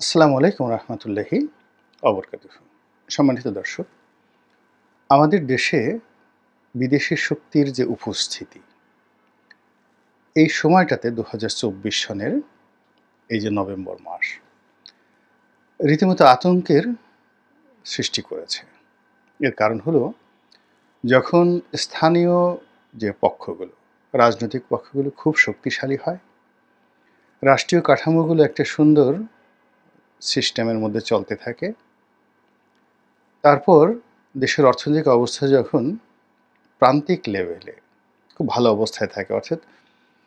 আসসালামু আলাইকুম রহমতুল্লাহি অবরকাতুহু। সম্মানিত দর্শক, আমাদের দেশে বিদেশি শক্তির যে উপস্থিতি, এই সময়টাতে ২০২৪ সনের এই যে নভেম্বর মাস রীতিমতো আতঙ্কের সৃষ্টি করেছে। এর কারণ হলো, যখন স্থানীয় যে পক্ষগুলো, রাজনৈতিক পক্ষগুলো খুব শক্তিশালী হয়, রাষ্ট্রীয় কাঠামোগুলো একটা সুন্দর সিস্টেমের মধ্যে চলতে থাকে, তারপর দেশের অর্থনৈতিক অবস্থা যখন প্রান্তিক লেভেলে খুব ভালো অবস্থায় থাকে, অর্থাৎ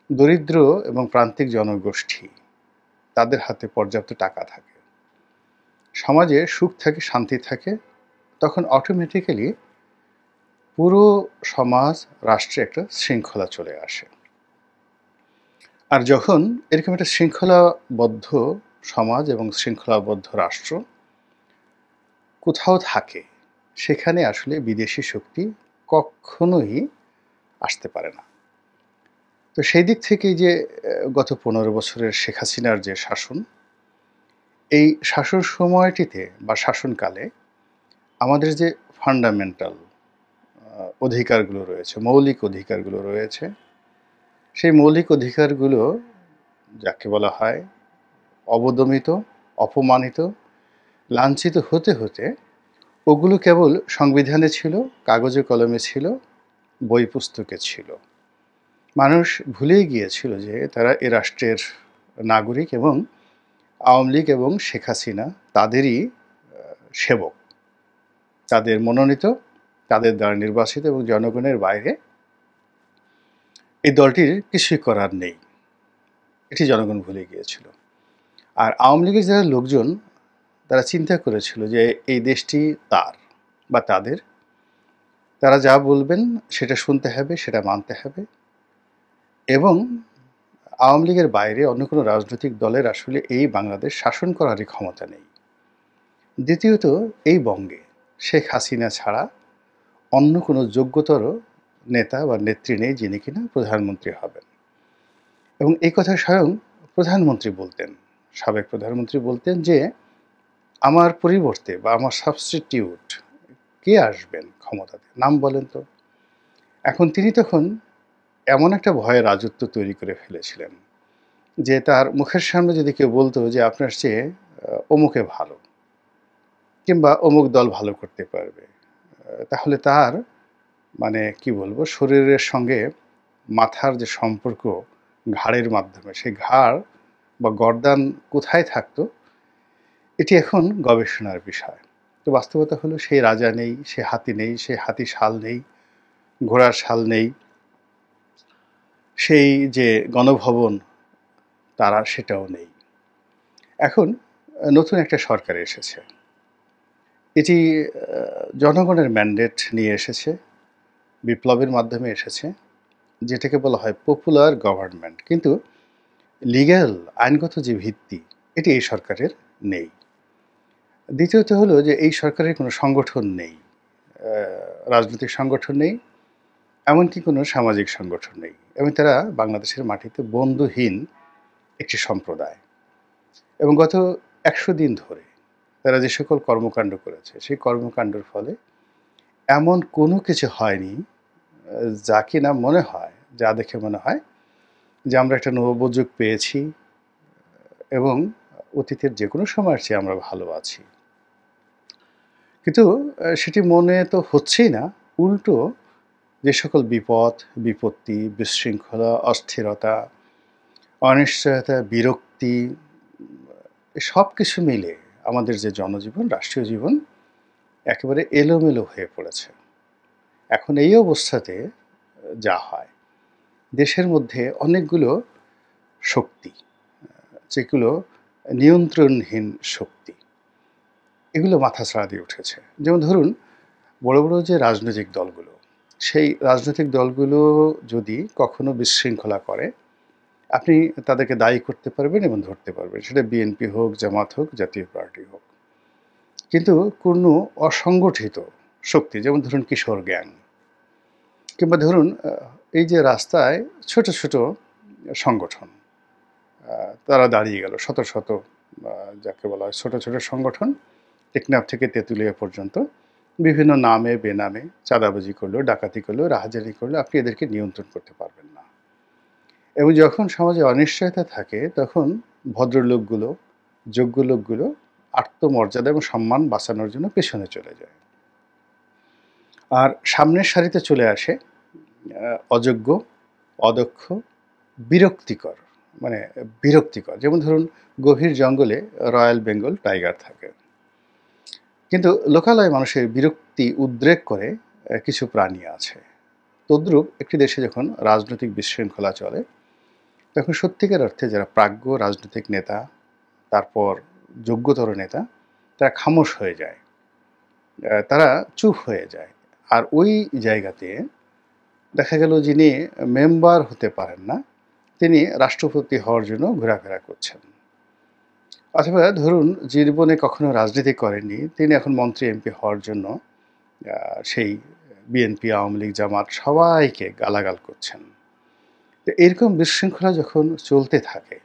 দরিদ্র এবং প্রান্তিক জনগোষ্ঠী তাদের হাতে পর্যাপ্ত টাকা থাকে, সমাজে সুখ থাকে, শান্তি থাকে, তখন অটোমেটিক্যালি পুরো সমাজ, রাষ্ট্রে একটা শৃঙ্খলা চলে আসে। আর যখন এরকম একটা শৃঙ্খলাবদ্ধ সমাজ এবং শৃঙ্খলাবদ্ধ রাষ্ট্র কোথাও থাকে, সেখানে আসলে বিদেশি শক্তি কখনোই আসতে পারে না। তো সেই দিক থেকে যে গত ১৫ বছরের শেখ হাসিনার যে শাসন, এই শাসন সময়টিতে বা শাসনকালে আমাদের যে ফান্ডামেন্টাল অধিকারগুলো রয়েছে, মৌলিক অধিকারগুলো রয়েছে, সেই মৌলিক অধিকারগুলো যাকে বলা হয় অবদমিত, অপমানিত, লাঞ্ছিত হতে হতে ওগুলো কেবল সংবিধানে ছিল, কাগজে কলমে ছিল, বই পুস্তকে ছিল। মানুষ ভুলেই গিয়েছিল যে তারা এ রাষ্ট্রের নাগরিক এবং আওয়ামী লীগ এবং শেখ হাসিনা তাদেরই সেবক, তাদের মনোনীত, তাদের দ্বারা নির্বাচিত, এবং জনগণের বাইরে এই দলটির কিছুই করার নেই। এটি জনগণ ভুলে গিয়েছিল। আর আওয়ামী লীগের যারা লোকজন, তারা চিন্তা করেছিল যে এই দেশটি তার বা তাদের, তারা যা বলবেন সেটা শুনতে হবে, সেটা মানতে হবে, এবং আওয়ামী লীগের বাইরে অন্য কোনো রাজনৈতিক দলের আসলে এই বাংলাদেশ শাসন করারই ক্ষমতা নেই। দ্বিতীয়ত, এই বঙ্গে শেখ হাসিনা ছাড়া অন্য কোনো যোগ্যতর নেতা বা নেত্রী নেই যিনি কিনা প্রধানমন্ত্রী হবেন। এবং এই কথা স্বয়ং প্রধানমন্ত্রী বলতেন, সাবেক প্রধানমন্ত্রী বলতেন যে আমার পরিবর্তে বা আমার সাবস্টিটিউট কে আসবেন ক্ষমতাতে, নাম বলেন তো। এখন তিনি তখন এমন একটা ভয়ের রাজত্ব তৈরি করে ফেলেছিলেন যে তার মুখের সামনে যদি কেউ বলতো যে আপনার চেয়ে অমুকে ভালো, কিংবা অমুক দল ভালো করতে পারবে, তাহলে তার মানে কি বলবো, শরীরের সঙ্গে মাথার যে সম্পর্ক ঘাড়ের মাধ্যমে, সেই ঘাড় বা গর্দান কোথায় থাকতো, এটি এখন গবেষণার বিষয়। তো বাস্তবতা হলো, সেই রাজা নেই, সে হাতি নেই, সে হাতি শাল নেই, ঘোড়ার শাল নেই, সেই যে গণভবন তারা সেটাও নেই। এখন নতুন একটা সরকার এসেছে, এটি জনগণের ম্যান্ডেট নিয়ে এসেছে, বিপ্লবের মাধ্যমে এসেছে, যেটাকে বলা হয় পপুলার গভর্নমেন্ট। কিন্তু লিগ্যাল, আইনগত যে ভিত্তি, এটি এই সরকারের নেই। দ্বিতীয়ত হলো যে এই সরকারের কোনো সংগঠন নেই, রাজনৈতিক সংগঠন নেই, এমনকি কোনো সামাজিক সংগঠন নেই, এবং তারা বাংলাদেশের মাটিতে বন্ধুহীন একটি সম্প্রদায়। এবং গত ১০০ দিন ধরে তারা যে সকল কর্মকাণ্ড করেছে, সেই কর্মকাণ্ডের ফলে এমন কোনো কিছু হয়নি যা কিনা মনে হয়, যা দেখে মনে হয় যে আমরা একটা নবযুগ পেয়েছি এবং অতীতের যে কোনো সময়ের চেয়ে আমরা ভালো আছি। কিন্তু সেটি মনে তো হচ্ছেই না, উল্টো যে সকল বিপদ, বিপত্তি, বিশৃঙ্খলা, অস্থিরতা, অনিশ্চয়তা, বিরক্তি, সব কিছু মিলে আমাদের যে জনজীবন, রাষ্ট্রীয় জীবন একেবারে এলোমেলো হয়ে পড়েছে। এখন এই অবস্থাতে যা হয়, দেশের মধ্যে অনেকগুলো শক্তি, যেগুলো নিয়ন্ত্রণহীন শক্তি, এগুলো মাথাছাড়া দিয়ে উঠেছে। যেমন ধরুন, বড় বড় যে রাজনৈতিক দলগুলো, সেই রাজনৈতিক দলগুলো যদি কখনো বিশৃঙ্খলা করে, আপনি তাদেরকে দায়ী করতে পারবেন এবং ধরতে পারবেন, সেটা বিএনপি হোক, জামাত হোক, জাতীয় পার্টি হোক। কিন্তু কোনো অসংগঠিত শক্তি, যেমন ধরুন কিশোর গ্যাং, কিংবা ধরুন এই যে রাস্তায় ছোট ছোট সংগঠন, তারা দাঁড়িয়ে গেল, শত শত যাকে বলা হয় ছোট, ছোট সংগঠন টেকনাফ থেকে তেঁতুলিয়া পর্যন্ত বিভিন্ন নামে বেনামে চাঁদাবাজি করলেও, ডাকাতি করলেও, রাহাজানি করলেও আপনি এদেরকে নিয়ন্ত্রণ করতে পারবেন না। এবং যখন সমাজে অনিশ্চয়তা থাকে তখন ভদ্রলোকগুলো, যোগ্য লোকগুলো আত্মমর্যাদা এবং সম্মান বাঁচানোর জন্য পেছনে চলে যায়। আর সামনের সারিতে চলে আসে অযোগ্য, অদক্ষ, বিরক্তিকর, মানে বিরক্তিকর। যেমন ধরুন গভীর জঙ্গলে রয়্যাল বেঙ্গল টাইগার থাকে। কিন্তু লোকালয়ে মানুষের বিরক্তি উদ্রেক করে কিছু প্রাণী আছে। তদ্রূপ একটি দেশে যখন রাজনৈতিক বিশৃঙ্খলা চলে তখন সত্যিকার অর্থে যারা প্রাজ্ঞ রাজনৈতিক নেতা, তারপর যোগ্যতর নেতা, তারা খামোশ হয়ে যায়, তারা চুপ হয়ে যায়। আর ওই জায়গাতে দেখা গেল যিনি মেম্বার হতে পারেন না তিনি রাষ্ট্রপতি হওয়ার জন্য ঘোরাফেরা করছেন। অথবা ধরুন জীবনে কখনো রাজনীতি করেননি তিনি এখন মন্ত্রী এমপি হওয়ার জন্য সেই বিএনপি, আওয়ামী লীগ, জামাত সবাইকে গালাগাল করছেন। তো এরকম বিশৃঙ্খলা যখন চলতে থাকে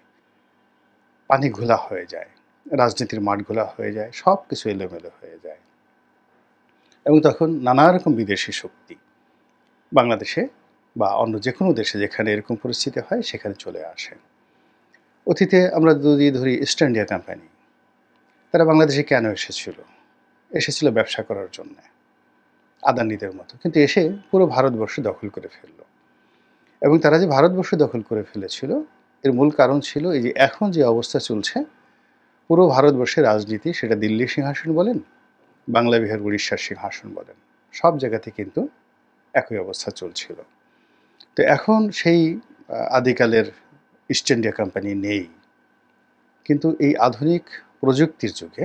পানি ঘোলা হয়ে যায়, রাজনীতির মাঠ ঘোলা হয়ে যায়, সব কিছু এলোমেলো হয়ে যায়। এবং তখন নানা রকম বিদেশি শক্তি বাংলাদেশে বা অন্য যে কোনো দেশে যেখানে এরকম পরিস্থিতি হয় সেখানে চলে আসে। অতীতে আমরা যদি ধরি ইস্ট ইন্ডিয়া কোম্পানি, তারা বাংলাদেশে কেন এসেছিল? এসেছিল ব্যবসা করার জন্য, আদানিদের মতো। কিন্তু এসে পুরো ভারতবর্ষ দখল করে ফেললো। এবং তারা যে ভারতবর্ষ দখল করে ফেলেছিল এর মূল কারণ ছিল এই যে এখন যে অবস্থা চলছে পুরো ভারতবর্ষের রাজনীতি, সেটা দিল্লির সিংহাসন বলেন, বাংলা, বিহার, উড়িষ্যার সিংহাসন বলেন, সব জায়গাতে কিন্তু একই অবস্থা চলছিল। তো এখন সেই আদিকালের ইস্ট ইন্ডিয়া কোম্পানি নেই। কিন্তু এই আধুনিক প্রযুক্তির যুগে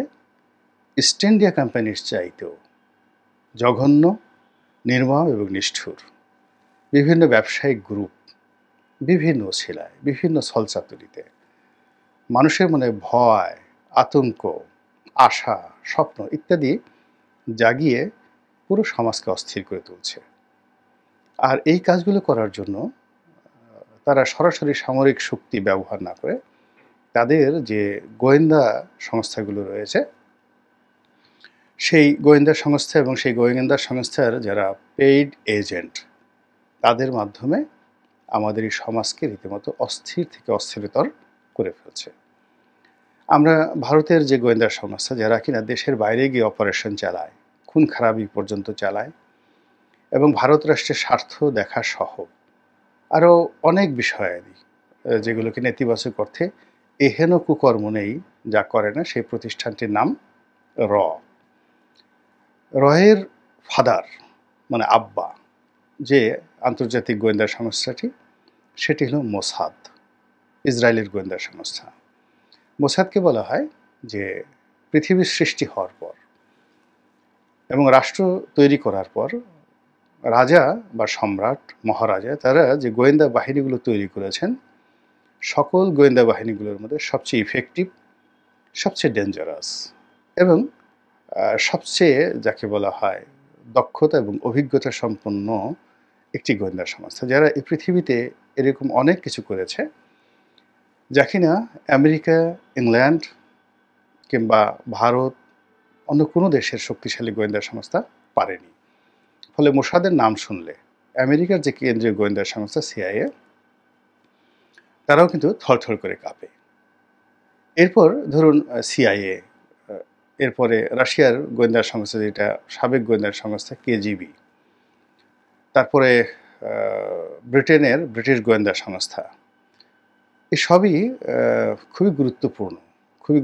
ইস্ট ইন্ডিয়া কোম্পানির চাইতেও জঘন্য, নির্মম এবং নিষ্ঠুর বিভিন্ন ব্যবসায়িক গ্রুপ বিভিন্ন ছিলায়, বিভিন্ন ছলচাতুরিতে মানুষের মনে ভয়, আতঙ্ক, আশা, স্বপ্ন ইত্যাদি জাগিয়ে পুরো সমাজকে অস্থির করে তুলছে। আর এই কাজগুলো করার জন্য তারা সরাসরি সামরিক শক্তি ব্যবহার না করে তাদের যে গোয়েন্দা সংস্থাগুলো রয়েছে সেই গোয়েন্দা সংস্থা এবং সেই গোয়েন্দা সংস্থার যারা পেইড এজেন্ট তাদের মাধ্যমে আমাদের এই সমাজকে রীতিমতো অস্থির থেকে অস্থিরতর করে ফেলছে। আমরা ভারতের যে গোয়েন্দা সংস্থা যারা কিনা দেশের বাইরে গিয়ে অপারেশন চালায়, খুন খারাপি পর্যন্ত চালায় এবং ভারত রাষ্ট্রের স্বার্থ দেখা সহ আরও অনেক বিষয়াদি যেগুলোকে নেতিবাচক অর্থে এহেন কুকর্ম নেই যা করে না সেই প্রতিষ্ঠানটির নাম রয়ের ফাদার মানে আব্বা যে আন্তর্জাতিক গোয়েন্দা সংস্থাটি সেটি হলো মোসাদ, ইসরায়েলের গোয়েন্দা সংস্থা। মোসাদকে বলা হয় যে পৃথিবীর সৃষ্টি হওয়ার পর এবং রাষ্ট্র তৈরি করার পর রাজা বা সম্রাট, মহারাজা তারা যে গোয়েন্দা বাহিনীগুলো তৈরি করেছেন সকল গোয়েন্দা বাহিনীগুলোর মধ্যে সবচেয়ে ইফেক্টিভ, সবচেয়ে ডেঞ্জারাস এবং সবচেয়ে যাকে বলা হয় দক্ষতা এবং অভিজ্ঞতা সম্পন্ন একটি গোয়েন্দা সংস্থা যারা এই পৃথিবীতে এরকম অনেক কিছু করেছে যা কিনা আমেরিকা, ইংল্যান্ড কিংবা ভারত অন্য কোনো দেশের শক্তিশালী গোয়েন্দা সংস্থা পারেনি। ফলে মোসাদের নাম শুনলে আমেরিকার যে কেন্দ্রীয় গোয়েন্দা সংস্থা সিআইএ তারাও কিন্তু থরথর করে কাঁপে। এরপর ধরুন সিআইএ, এরপরে রাশিয়ার গোয়েন্দা সংস্থা যেটা সাবেক গোয়েন্দা সংস্থা কেজিবি, তারপরে ব্রিটিশ গোয়েন্দা সংস্থা, এই সবই খুবই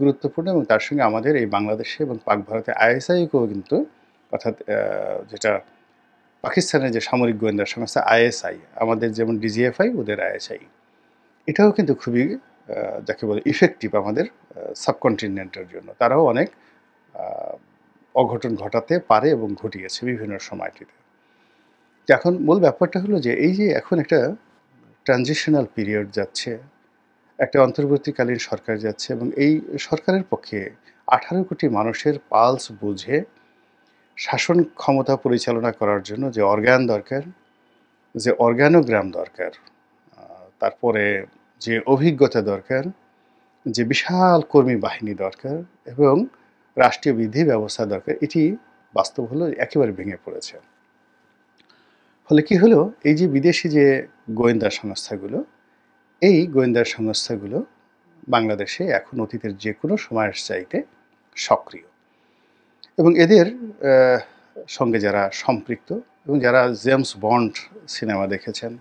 গুরুত্বপূর্ণ এবং তার সঙ্গে আমাদের এই বাংলাদেশে এবং পাক ভারতে আইএসআইকেও কিন্তু অর্থাৎ যেটা পাকিস্তানের যে সামরিক গোয়েন্দা সংস্থা আইএসআই, আমাদের যেমন ডিজিএফআই ওদের আইএসআই, এটাও কিন্তু খুবই যাকে বলে ইফেক্টিভ আমাদের সাবকন্টিনেন্টের জন্য। তারাও অনেক অঘটন ঘটাতে পারে এবং ঘটিয়েছে বিভিন্ন সময়টিতে। এখন মূল ব্যাপারটা হলো যে এই যে এখন একটা ট্রানজিশনাল পিরিয়ড যাচ্ছে, একটা অন্তর্বর্তীকালীন সরকার যাচ্ছে এবং এই সরকারের পক্ষে 18 কোটি মানুষের পালস বুঝে শাসন ক্ষমতা পরিচালনা করার জন্য যে অর্গান দরকার, যে অর্গানোগ্রাম দরকার, তারপরে যে অভিজ্ঞতা দরকার, যে বিশাল কর্মী বাহিনী দরকার এবং রাষ্ট্রীয় বিধি ব্যবস্থা দরকার, এটি বাস্তব হলো একেবারে ভেঙে পড়েছে। ফলে কি হলো, এই যে বিদেশি যে গোয়েন্দা সংস্থাগুলো, এই গোয়েন্দা সংস্থাগুলো বাংলাদেশে এখন অতীতের যে কোনো সময়ের চাইতে সক্রিয় এবং এদের সঙ্গে যারা সম্পৃক্ত এবং যারা জেমস বন্ড সিনেমা দেখেছেন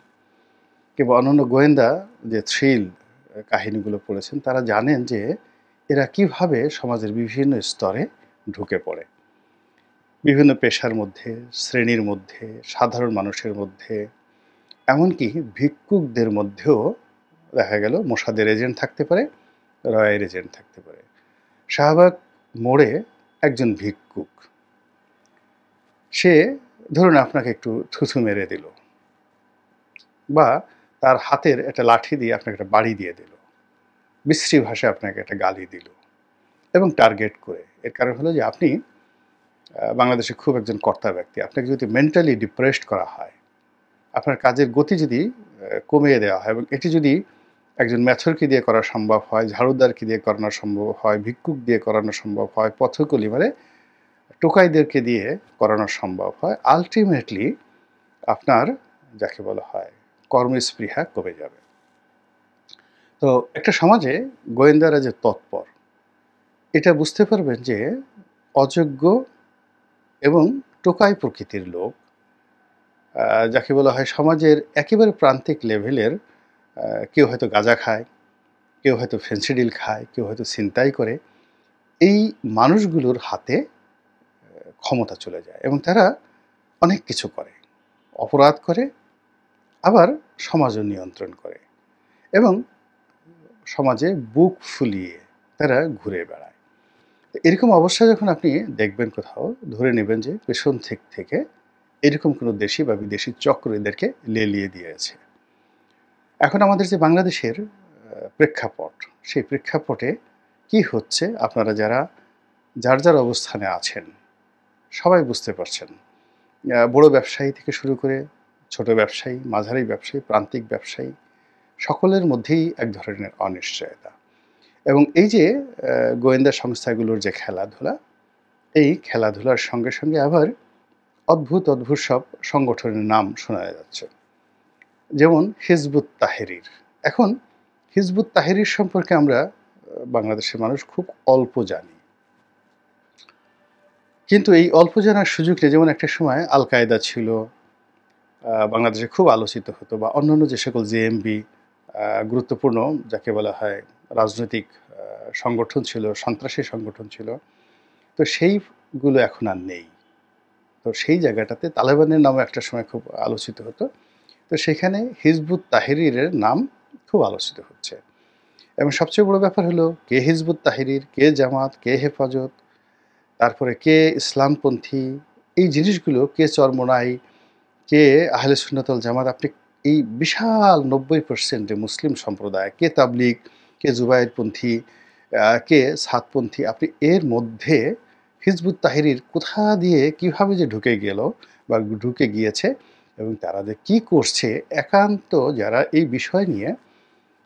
কিংবা অন্যান্য গোয়েন্দা যে থ্রিল কাহিনীগুলো পড়েছেন, তারা জানেন যে এরা কিভাবে সমাজের বিভিন্ন স্তরে ঢুকে পড়ে, বিভিন্ন পেশার মধ্যে, শ্রেণীর মধ্যে, সাধারণ মানুষের মধ্যে, এমনকি ভিক্ষুকদের মধ্যেও দেখা গেল মোসাদের এজেন্ট থাকতে পারে, রয়ের এজেন্ট থাকতে পারে। শাহবাগ মোড়ে একজন ভিক্ষুক, সে ধরুন আপনাকে একটু থুথু মেরে দিল বা তার হাতের একটা লাঠি দিয়ে আপনাকে একটা বাড়ি দিয়ে দিল, বিশ্রী ভাষায় আপনাকে একটা গালি দিল এবং টার্গেট করে। এর কারণ হলো যে আপনি বাংলাদেশে খুব একজন কর্তা ব্যক্তি, আপনাকে যদি মেন্টালি ডিপ্রেসড করা হয়, আপনার কাজের গতি যদি কমিয়ে দেওয়া হয় এবং এটি যদি একজন ম্যাথরকে দিয়ে করা সম্ভব হয়, ঝাড়ুদারকে দিয়ে করানো সম্ভব হয়, ভিক্ষুক দিয়ে করানো সম্ভব হয়, পথকলি মানে টোকাইদেরকে দিয়ে করানো সম্ভব হয়, আলটিমেটলি আপনার যাকে বলা হয় কর্মস্পৃহা কমে যাবে। তো একটা সমাজে গোয়েন্দারা যে তৎপর, এটা বুঝতে পারবেন যে অযোগ্য এবং টোকাই প্রকৃতির লোক, যাকে বলা হয় সমাজের একেবারে প্রান্তিক লেভেলের, কেউ হয়তো গাঁজা খায়, কেউ হয়তো ফেন্সিডিল খায়, কেউ হয়তো ছিনতাই করে, এই মানুষগুলোর হাতে ক্ষমতা চলে যায় এবং তারা অনেক কিছু করে, অপরাধ করে, আবার সমাজও নিয়ন্ত্রণ করে এবং সমাজে বুক ফুলিয়ে তারা ঘুরে বেড়ায়। এরকম অবস্থা যখন আপনি দেখবেন কোথাও, ধরে নেবেন যে পেছন থেকে এরকম কোনো দেশি বা বিদেশি চক্র এদেরকে লেলিয়ে দিয়েছে। এখন আমাদের যে বাংলাদেশের প্রেক্ষাপট, সেই প্রেক্ষাপটে কি হচ্ছে আপনারা যারা যার অবস্থানে আছেন সবাই বুঝতে পারছেন। বড় ব্যবসায়ী থেকে শুরু করে ছোট ব্যবসায়ী, মাঝারি ব্যবসায়ী, প্রান্তিক ব্যবসায়ী, সকলের মধ্যেই এক ধরনের অনিশ্চয়তা এবং এই যে গোয়েন্দা সংস্থাগুলোর যে খেলাধুলা, এই খেলাধুলার সঙ্গে সঙ্গে আবার অদ্ভুত সব সংগঠনের নাম শোনা যাচ্ছে, যেমন হিজবুত তাহরির। এখন হিজবুত তাহরির সম্পর্কে আমরা বাংলাদেশের মানুষ খুব অল্প জানি, কিন্তু এই অল্প জানার সুযোগ নেই। যেমন একটা সময় আল কায়দা ছিল, বাংলাদেশে খুব আলোচিত হতো, বা অন্যান্য যে সকল জেএমবি গুরুত্বপূর্ণ যাকে বলা হয় রাজনৈতিক সংগঠন ছিল, সন্ত্রাসী সংগঠন ছিল, তো সেইগুলো এখন আর নেই। তো সেই জায়গাটাতে তালেবানের নামও একটা সময় খুব আলোচিত হতো, তো সেখানে হিজবুত তাহরিরের নাম খুব আলোচিত হচ্ছে। এবং সবচেয়ে বড় ব্যাপার হলো কে হিজবুত তাহরির, কে জামাত, কে হেফাজত, তারপরে কে ইসলামপন্থী, এই জিনিসগুলো কে চরমোনাই, কে আহলে সুন্নাত ওয়াল জামাত, আপনি এই বিশাল ৯০% মুসলিম সম্প্রদায়, কে তাবলিগ, কে জুবায়েরপন্থী, কে সাতপন্থী, আপনি এর মধ্যে হিজবুত তাহরির কোথা দিয়ে কিভাবে যে ঢুকে গেল বা ঢুকে গিয়েছে এবং তারা যে কী করছে, একান্ত যারা এই বিষয় নিয়ে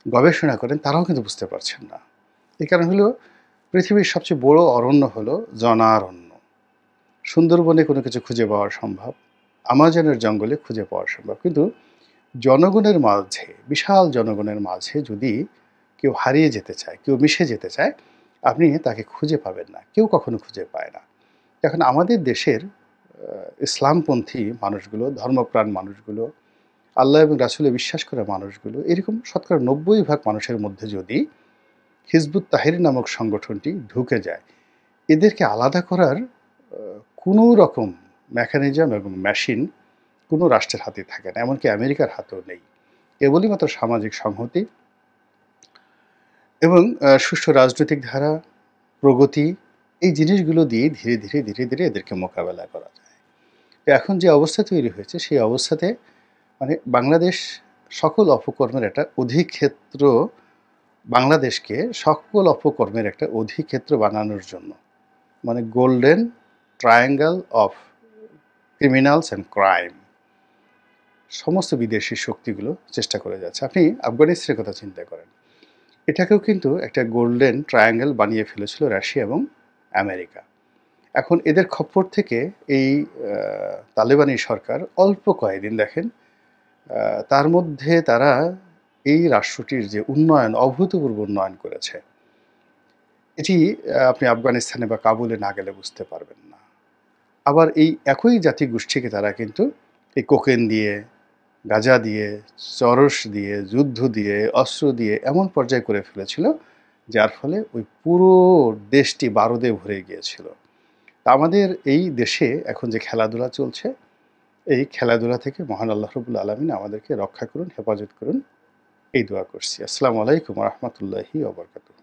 গবেষণা করেন তারাও কিন্তু বুঝতে পারছেন না। এই কারণ হলো পৃথিবীর সবচেয়ে বড় অরণ্য হলো জনারণ্য। সুন্দরবনে কোনো কিছু খুঁজে পাওয়া সম্ভব, আমাজনের জঙ্গলে খুঁজে পাওয়া সম্ভব, কিন্তু জনগণের মাঝে, বিশাল জনগণের মাঝে যদি কেউ হারিয়ে যেতে চায়, কেউ মিশে যেতে চায়, আপনি তাকে খুঁজে পাবেন না, কেউ কখনো খুঁজে পায় না। এখন আমাদের দেশের ইসলামপন্থী মানুষগুলো, ধর্মপ্রাণ মানুষগুলো, আল্লাহ এবং রাসূলে বিশ্বাস করা মানুষগুলো, এরকম শতকরা ৯০% মানুষের মধ্যে যদি হিজবুত তাহরির নামক সংগঠনটি ঢুকে যায়, এদেরকে আলাদা করার কোনো রকম মেকানিজম এবং মেশিন কোনো রাষ্ট্রের হাতে থাকে না, এমনকি আমেরিকার হাতেও নেই। কেবলই মাত্র সামাজিক সংহতি এবং সুষ্ঠু রাজনৈতিক ধারা, প্রগতি, এই জিনিসগুলো দিয়ে ধীরে ধীরে এদেরকে মোকাবেলা করা যায়। তো এখন যে অবস্থা তৈরি হয়েছে, সেই অবস্থাতে মানে বাংলাদেশ সকল অপকর্মের একটা অধিক্ষেত্র, বাংলাদেশকে সকল অপকর্মের একটা অধিক্ষেত্র বানানোর জন্য, মানে golden triangle of criminals and crime, সমস্ত বিদেশি শক্তিগুলো চেষ্টা করে যাচ্ছে। আপনি আফগানিস্তানের কথা চিন্তা করেন, এটাকেও কিন্তু একটা গোল্ডেন ট্রায়াঙ্গেল বানিয়ে ফেলেছিল রাশিয়া এবং আমেরিকা। এখন এদের খপ্পর থেকে এই আ তালেবানি সরকার অল্প কয়েকদিন দেখেন আ তার মধ্যে তারা এই রাষ্ট্রটির যে উন্নয়ন, অভূতপূর্ব উন্নয়ন করেছে। এটি আপনি আফগানিস্তানে বা কাবুলে না গেলে বুঝতে পারবেন না। আবার এই একই জাতিগোষ্ঠীকে তারা কিন্তু এই কোকেন দিয়ে, গাঁজা দিয়ে, চরস দিয়ে, যুদ্ধ দিয়ে, অস্ত্র দিয়ে এমন পর্যায়ে করে ফেলেছিল, যার ফলে ওই পুরো দেশটি বারুদে ভরে গিয়েছিল। তা আমাদের এই দেশে এখন যে খেলাধুলা চলছে, এই খেলাধুলা থেকে মহান আল্লাহ রাব্বুল আলামিন আমাদেরকে রক্ষা করুন, হেফাজত করুন, এই দোয়া করছি। আসসালামু আলাইকুম ওয়া রাহমাতুল্লাহি ওয়া বারাকাতুহু।